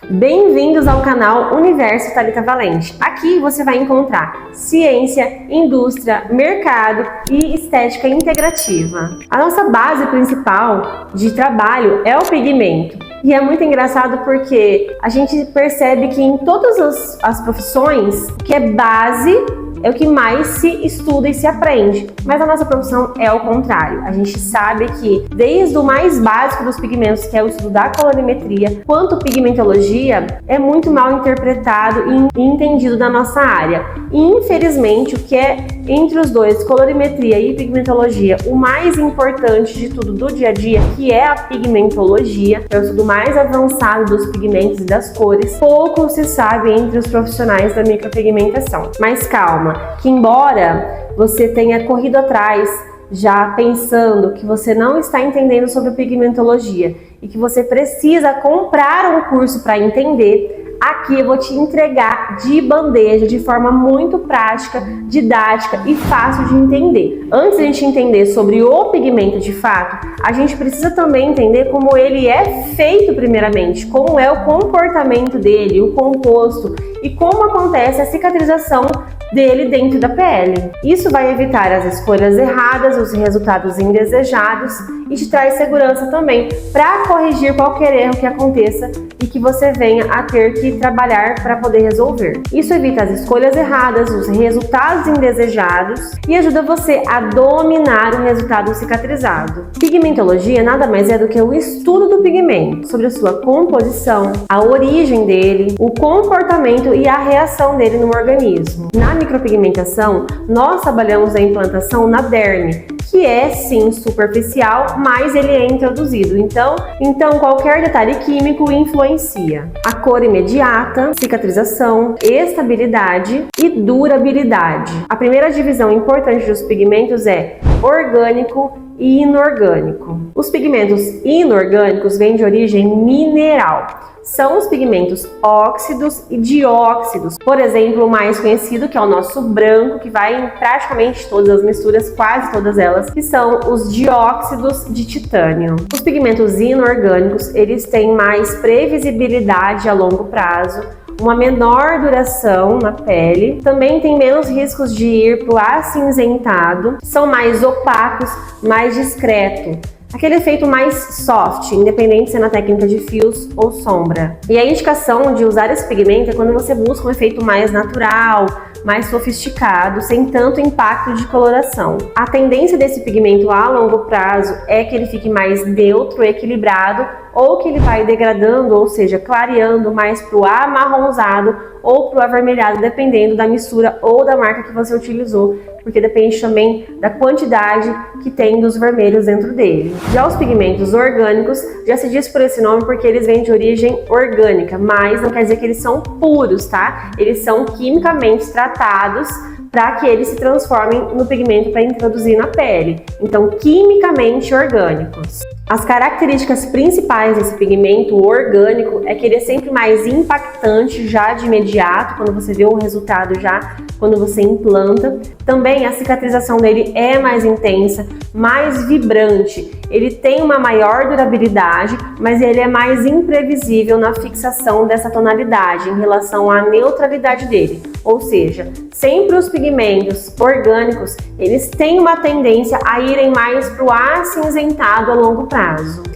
Bem-vindos ao canal Universo Thalita Valente. Aqui você vai encontrar ciência, indústria, mercado e estética integrativa. A nossa base principal de trabalho é o pigmento. E é muito engraçado porque a gente percebe que em todas as profissões, o que é base é o que mais se estuda e se aprende. Mas a nossa profissão é o contrário. A gente sabe que desde o mais básico dos pigmentos, que é o estudo da colorimetria, quanto pigmentologia é muito mal interpretado e entendido na nossa área. E infelizmente o que é entre os dois, colorimetria e pigmentologia, o mais importante de tudo do dia a dia, que é a pigmentologia, é o estudo mais avançado dos pigmentos e das cores, pouco se sabe entre os profissionais da micropigmentação. Mas calma, que embora você tenha corrido atrás já pensando que você não está entendendo sobre pigmentologia e que você precisa comprar um curso para entender, aqui eu vou te entregar de bandeja, de forma muito prática, didática e fácil de entender. Antes de a gente entender sobre o pigmento de fato, a gente precisa também entender como ele é feito primeiramente, como é o comportamento dele, o composto e como acontece a cicatrização dele dentro da pele. Isso vai evitar as escolhas erradas, os resultados indesejados e te traz segurança também para corrigir qualquer erro que aconteça e que você venha a ter que trabalhar para poder resolver. Isso evita as escolhas erradas, os resultados indesejados e ajuda você a dominar o resultado cicatrizado. Pigmentologia nada mais é do que o estudo do pigmento, sobre a sua composição, a origem dele, o comportamento e a reação dele no organismo. Na micropigmentação, nós trabalhamos a implantação na derme, que é sim superficial, mas ele é introduzido. Então qualquer detalhe químico influencia. A cor imediata, cicatrização, estabilidade e durabilidade. A primeira divisão importante dos pigmentos é orgânico e inorgânico. Os pigmentos inorgânicos vêm de origem mineral. São os pigmentos óxidos e dióxidos. Por exemplo, o mais conhecido, que é o nosso branco, que vai em praticamente todas as misturas, quase todas elas, que são os dióxidos de titânio. Os pigmentos inorgânicos, eles têm mais previsibilidade a longo prazo, uma menor duração na pele, também tem menos riscos de ir para o acinzentado, são mais opacos, mais discreto. Aquele efeito mais soft, independente se é na técnica de fios ou sombra. E a indicação de usar esse pigmento é quando você busca um efeito mais natural, mais sofisticado, sem tanto impacto de coloração. A tendência desse pigmento a longo prazo é que ele fique mais neutro, equilibrado, ou que ele vai degradando, ou seja, clareando mais para o amarronzado ou para o avermelhado, dependendo da mistura ou da marca que você utilizou, porque depende também da quantidade que tem dos vermelhos dentro dele. Já os pigmentos orgânicos, já se diz por esse nome porque eles vêm de origem orgânica, mas não quer dizer que eles são puros, tá? Eles são quimicamente tratados para que eles se transformem no pigmento para introduzir na pele. Então, quimicamente orgânicos. As características principais desse pigmento orgânico é que ele é sempre mais impactante já de imediato, quando você vê o resultado já, quando você implanta. Também a cicatrização dele é mais intensa, mais vibrante. Ele tem uma maior durabilidade, mas ele é mais imprevisível na fixação dessa tonalidade em relação à neutralidade dele. Ou seja, sempre os pigmentos orgânicos, eles têm uma tendência a irem mais para o acinzentado a longo prazo.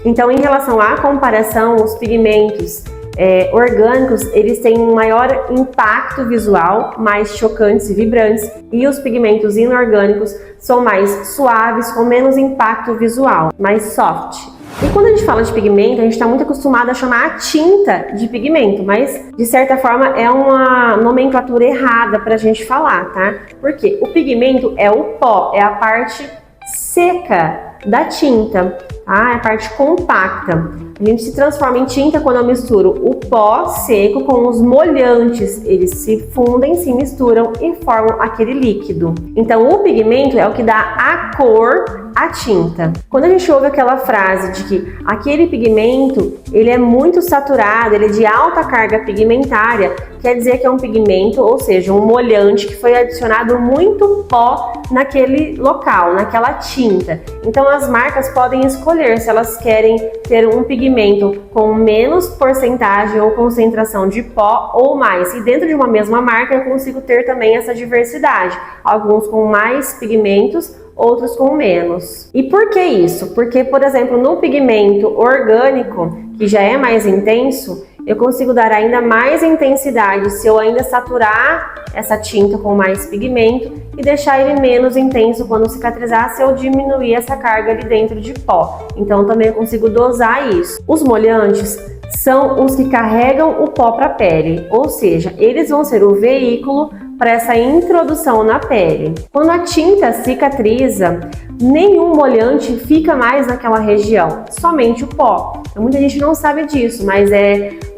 Então, em relação à comparação, os pigmentos orgânicos, eles têm um maior impacto visual, mais chocantes e vibrantes, e os pigmentos inorgânicos são mais suaves, com menos impacto visual, mais soft. E quando a gente fala de pigmento, a gente está muito acostumado a chamar a tinta de pigmento, mas de certa forma é uma nomenclatura errada para a gente falar, tá? Porque o pigmento é o pó, é a parte seca da tinta, tá? É a parte compacta. A gente se transforma em tinta quando eu misturo o pó seco com os molhantes. Eles se fundem, se misturam e formam aquele líquido. Então, o pigmento é o que dá a cor à tinta. Quando a gente ouve aquela frase de que aquele pigmento, ele é muito saturado, ele é de alta carga pigmentária, quer dizer que é um pigmento, ou seja, um molhante que foi adicionado muito pó naquele local, naquela tinta. Então as marcas podem escolher se elas querem ter um pigmento com menos porcentagem ou concentração de pó ou mais. E dentro de uma mesma marca eu consigo ter também essa diversidade, alguns com mais pigmentos, outros com menos. E por que isso? Porque, por exemplo, no pigmento orgânico, que já é mais intenso, eu consigo dar ainda mais intensidade se eu ainda saturar essa tinta com mais pigmento e deixar ele menos intenso quando cicatrizar se eu diminuir essa carga ali dentro de pó. Então também eu consigo dosar isso. Os molhantes são os que carregam o pó para a pele, ou seja, eles vão ser o veículo para essa introdução na pele. Quando a tinta cicatriza, nenhum molhante fica mais naquela região, somente o pó. Muita gente não sabe disso, mas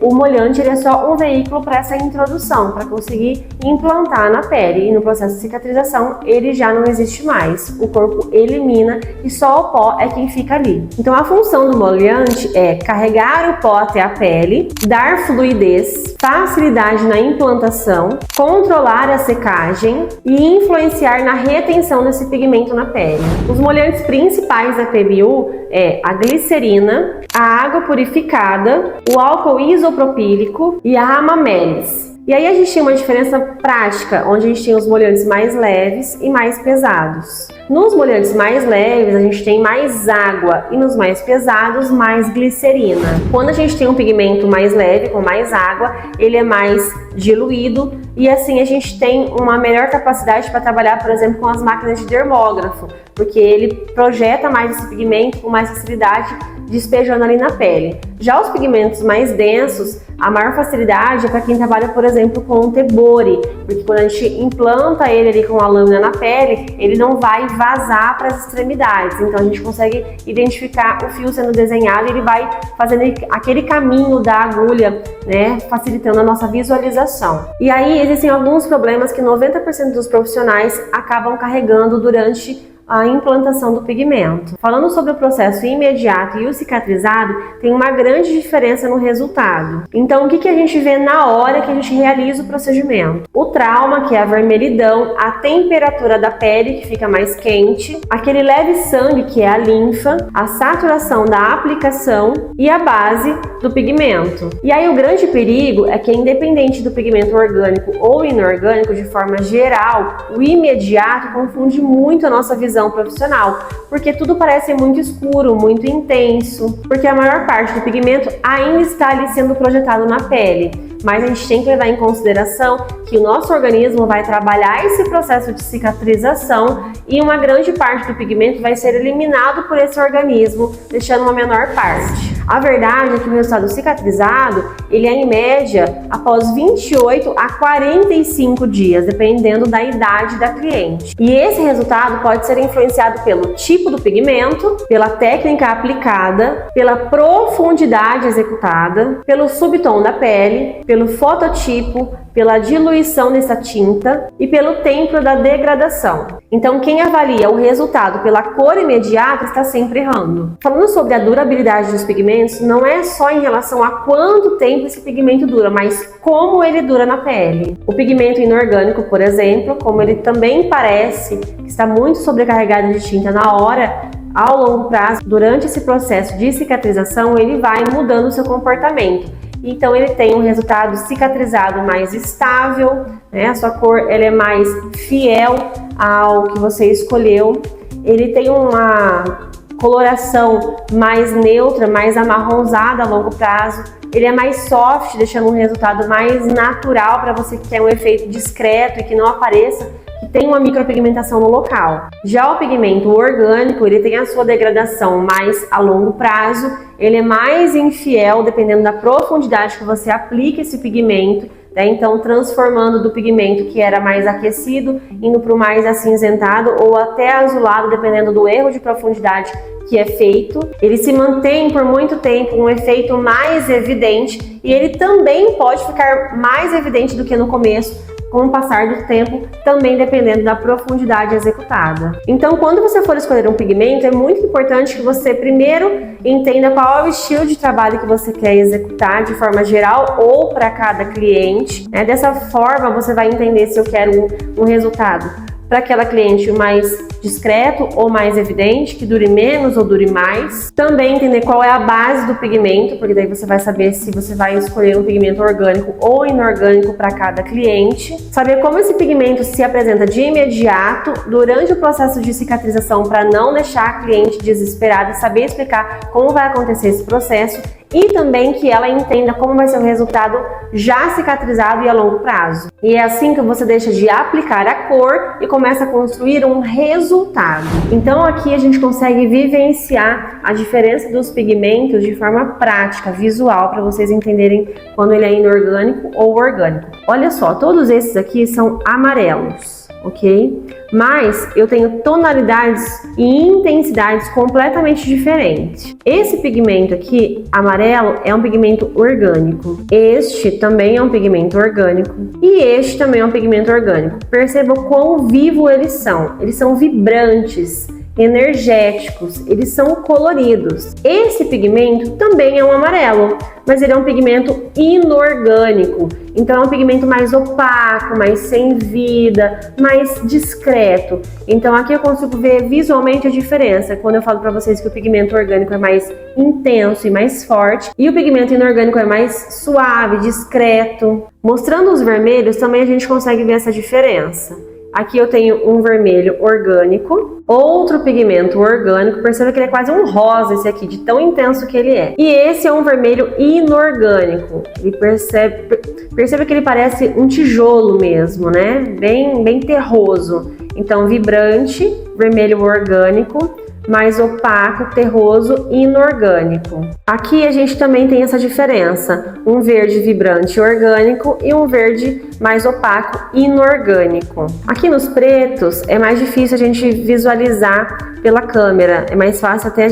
o molhante ele é só um veículo para essa introdução, para conseguir implantar na pele. E no processo de cicatrização, ele já não existe mais. O corpo elimina e só o pó é quem fica ali. Então a função do molhante é carregar o pó até a pele, dar fluidez, facilidade na implantação, controlar a secagem e influenciar na retenção desse pigmento na pele. Os molhantes principais da PBU é a glicerina, a água purificada, o álcool isopropílico e a amamelis. E aí a gente tem uma diferença prática, onde a gente tem os molhantes mais leves e mais pesados. Nos molhantes mais leves, a gente tem mais água e nos mais pesados, mais glicerina. Quando a gente tem um pigmento mais leve, com mais água, ele é mais diluído e assim a gente tem uma melhor capacidade para trabalhar, por exemplo, com as máquinas de dermógrafo, porque ele projeta mais esse pigmento com mais facilidade, despejando ali na pele. Já os pigmentos mais densos, a maior facilidade é para quem trabalha, por exemplo, com o tebori, porque quando a gente implanta ele ali com a lâmina na pele, ele não vai vazar para as extremidades. Então a gente consegue identificar o fio sendo desenhado e ele vai fazendo aquele caminho da agulha, né, facilitando a nossa visualização. E aí existem alguns problemas que 90% dos profissionais acabam carregando durante a implantação do pigmento. Falando sobre o processo imediato e o cicatrizado, tem uma grande diferença no resultado. Então, o que a gente vê na hora que a gente realiza o procedimento? O trauma, que é a vermelhidão, a temperatura da pele, que fica mais quente, aquele leve sangue, que é a linfa, a saturação da aplicação e a base do pigmento. E aí o grande perigo é que, independente do pigmento orgânico ou inorgânico, de forma geral, o imediato confunde muito a nossa visão profissional, porque tudo parece muito escuro, muito intenso, porque a maior parte do pigmento ainda está ali sendo projetado na pele. Mas a gente tem que levar em consideração que o nosso organismo vai trabalhar esse processo de cicatrização e uma grande parte do pigmento vai ser eliminado por esse organismo, deixando uma menor parte. A verdade é que o resultado cicatrizado, ele é em média após 28 a 45 dias, dependendo da idade da cliente. E esse resultado pode ser influenciado pelo tipo do pigmento, pela técnica aplicada, pela profundidade executada, pelo subtom da pele, pelo fototipo, pela diluição dessa tinta e pelo tempo da degradação. Então, quem avalia o resultado pela cor imediata está sempre errando. Falando sobre a durabilidade dos pigmentos, não é só em relação a quanto tempo esse pigmento dura, mas como ele dura na pele. O pigmento inorgânico, por exemplo, como ele também parece que está muito sobrecarregado de tinta na hora, ao longo prazo, durante esse processo de cicatrização, ele vai mudando o seu comportamento. Então ele tem um resultado cicatrizado mais estável, né? A sua cor ela é mais fiel ao que você escolheu. Ele tem uma coloração mais neutra, mais amarronzada a longo prazo. Ele é mais soft, deixando um resultado mais natural para você que quer um efeito discreto e que não apareça, que tem uma micropigmentação no local. Já o pigmento orgânico, ele tem a sua degradação mais a longo prazo, ele é mais infiel dependendo da profundidade que você aplica esse pigmento, né? Então transformando do pigmento que era mais aquecido, indo para o mais acinzentado ou até azulado, dependendo do erro de profundidade que é feito. Ele se mantém por muito tempo um efeito mais evidente e ele também pode ficar mais evidente do que no começo com o passar do tempo, também dependendo da profundidade executada. Então, quando você for escolher um pigmento, é muito importante que você primeiro entenda qual é o estilo de trabalho que você quer executar de forma geral ou para cada cliente, né? Dessa forma, você vai entender se eu quero um resultado para aquela cliente mais discreto ou mais evidente, que dure menos ou dure mais. Também entender qual é a base do pigmento, porque daí você vai saber se você vai escolher um pigmento orgânico ou inorgânico para cada cliente. Saber como esse pigmento se apresenta de imediato durante o processo de cicatrização para não deixar a cliente desesperada e saber explicar como vai acontecer esse processo. E também que ela entenda como vai ser o resultado já cicatrizado e a longo prazo. E é assim que você deixa de aplicar a cor e começa a construir um resultado. Então aqui a gente consegue vivenciar a diferença dos pigmentos de forma prática, visual, para vocês entenderem quando ele é inorgânico ou orgânico. Olha só, todos esses aqui são amarelos, ok? Mas eu tenho tonalidades e intensidades completamente diferentes. Esse pigmento aqui, amarelo, é um pigmento orgânico. Este também é um pigmento orgânico. E este também é um pigmento orgânico. Perceba o quão vivo eles são. Eles são vibrantes, energéticos, eles são coloridos. Esse pigmento também é um amarelo, mas ele é um pigmento inorgânico. Então é um pigmento mais opaco, mais sem vida, mais discreto. Então aqui eu consigo ver visualmente a diferença quando eu falo para vocês que o pigmento orgânico é mais intenso e mais forte e o pigmento inorgânico é mais suave, discreto. Mostrando os vermelhos também a gente consegue ver essa diferença. Aqui eu tenho um vermelho orgânico, outro pigmento orgânico, perceba que ele é quase um rosa esse aqui, de tão intenso que ele é. E esse é um vermelho inorgânico, perceba que ele parece um tijolo mesmo, né? Bem terroso. Então vibrante, vermelho orgânico, mais opaco, terroso e inorgânico. Aqui a gente também tem essa diferença, um verde vibrante orgânico e um verde mais opaco inorgânico. Aqui nos pretos é mais difícil a gente visualizar pela câmera, é mais fácil até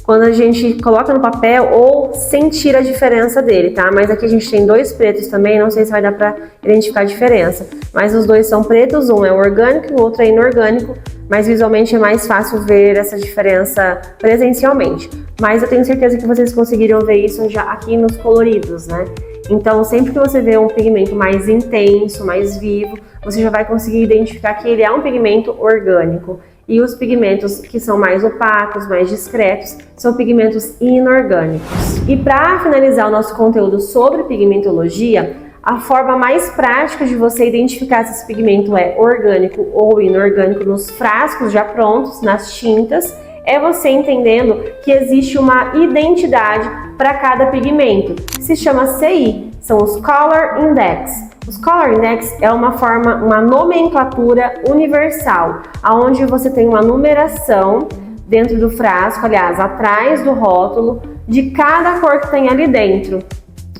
quando a gente coloca no papel ou sentir a diferença dele, tá? Mas aqui a gente tem dois pretos também, não sei se vai dar para identificar a diferença, mas os dois são pretos, um é orgânico e o outro é inorgânico, mas visualmente é mais fácil ver essa diferença presencialmente. Mas eu tenho certeza que vocês conseguiram ver isso já aqui nos coloridos, né? Então, sempre que você vê um pigmento mais intenso, mais vivo, você já vai conseguir identificar que ele é um pigmento orgânico. E os pigmentos que são mais opacos, mais discretos, são pigmentos inorgânicos. E para finalizar o nosso conteúdo sobre pigmentologia, a forma mais prática de você identificar se esse pigmento é orgânico ou inorgânico nos frascos já prontos, nas tintas, é você entendendo que existe uma identidade para cada pigmento, que se chama CI, são os Color Index. Os Color Index é uma nomenclatura universal, onde você tem uma numeração dentro do frasco, aliás, atrás do rótulo, de cada cor que tem ali dentro.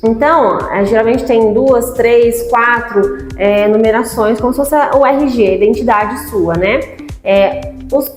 Então, geralmente tem 2, 3, 4 numerações, como se fosse o RG, a identidade sua, né? Os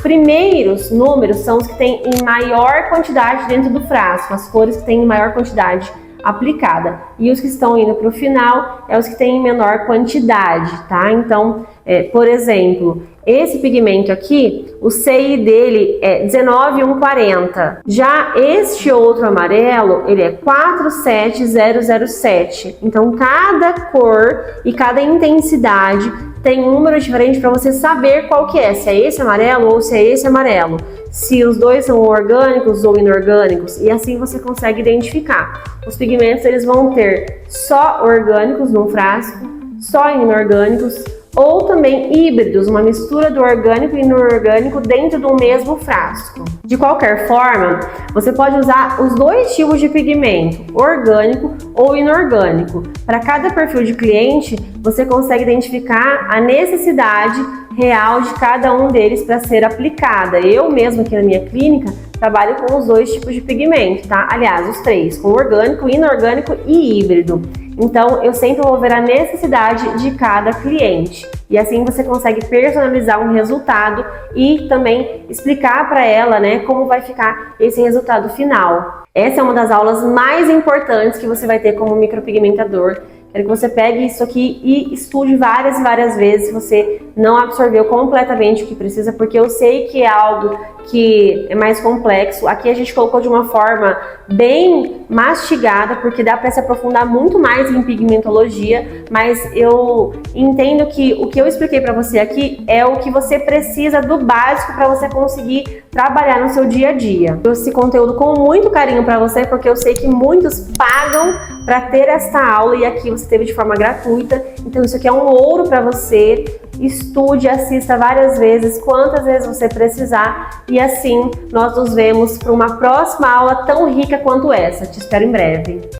primeiros números são os que têm em maior quantidade dentro do frasco, as cores que têm em maior quantidade aplicada. E os que estão indo para o final é os que têm em menor quantidade, tá? Então, por exemplo, esse pigmento aqui, o CI dele é 19140. Já este outro amarelo, ele é 47007. Então, cada cor e cada intensidade tem um número diferente para você saber qual que é, se é esse amarelo ou se é esse amarelo, se os dois são orgânicos ou inorgânicos, e assim você consegue identificar. Os pigmentos eles vão ter só orgânicos num frasco, só inorgânicos, ou também híbridos, uma mistura do orgânico e inorgânico dentro do mesmo frasco. De qualquer forma, você pode usar os dois tipos de pigmento, orgânico ou inorgânico. Para cada perfil de cliente, você consegue identificar a necessidade real de cada um deles para ser aplicada. Eu mesmo aqui na minha clínica trabalho com os dois tipos de pigmento, tá? Aliás, os três, com orgânico, inorgânico e híbrido. Então, eu sempre vou ver a necessidade de cada cliente. E assim você consegue personalizar um resultado e também explicar para ela, né, como vai ficar esse resultado final. Essa é uma das aulas mais importantes que você vai ter como micropigmentador, que quero que você pegue isso aqui e estude várias e várias vezes se você não absorveu completamente o que precisa, porque eu sei que é algo que é mais complexo. Aqui a gente colocou de uma forma bem mastigada, porque dá para se aprofundar muito mais em pigmentologia, mas eu entendo que o que eu expliquei para você aqui é o que você precisa do básico para você conseguir trabalhar no seu dia a dia. Esse conteúdo com muito carinho para você, porque eu sei que muitos pagam para ter esta aula e aqui você teve de forma gratuita. Então isso aqui é um ouro para você. Estude, assista várias vezes, quantas vezes você precisar, e assim nós nos vemos para uma próxima aula tão rica quanto essa. Te espero em breve.